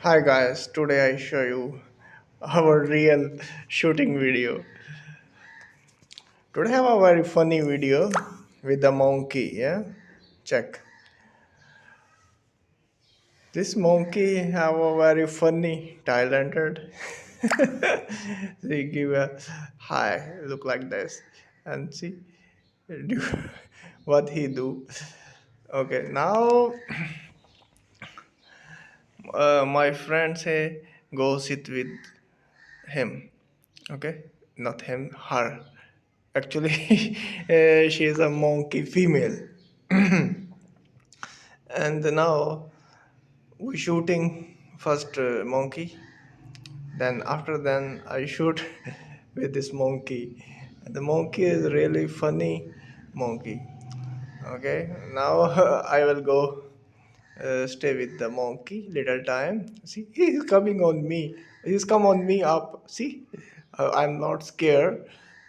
Hi guys, today I show you our real shooting video. Today I have a very funny video with the monkey, yeah? Check. This monkey have a very funny talented. They give a hi, look like this. And see do what he do. Okay, now my friend say go sit with him. Okay, not him, her. Actually, she is a monkey female. And now we shooting first monkey. Then after then I shoot with this monkey. The monkey is really funny monkey. Okay, now I will go stay with the monkey little time. See, he's coming on me. He's come on me up. See, I'm not scared,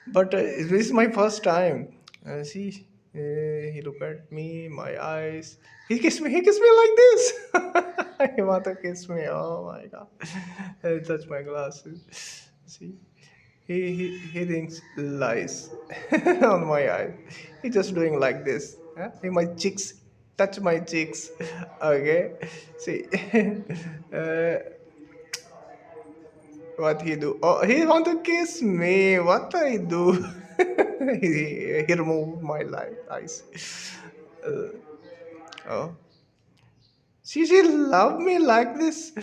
but this is my first time. See, he look at me, my eyes. He kissed me. He kissed me like this. He want to kiss me. Oh my god! He touch my glasses. See. He thinks lies on my eye. He just doing like this. Huh? In my cheeks, touch my cheeks. Okay, see, uh, what he do? Oh, he want to kiss me. What I do? He removed my light eyes. Uh, oh, she love me like this.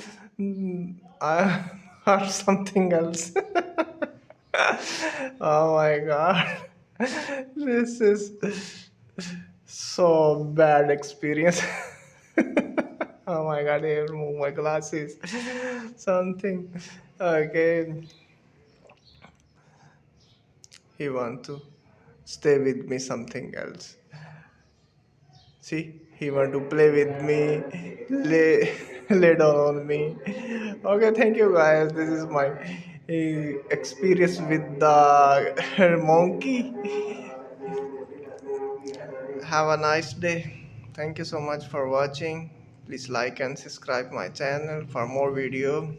Or something else. Oh my god. This is so bad experience. Oh my god, I remove my glasses. Something. Okay. He want to stay with me something else. See, he want to play with me, lay, lay down on me. Okay, thank you guys. This is my experience with the monkey. Have a nice day. Thank you so much for watching. Please like and subscribe my channel for more video.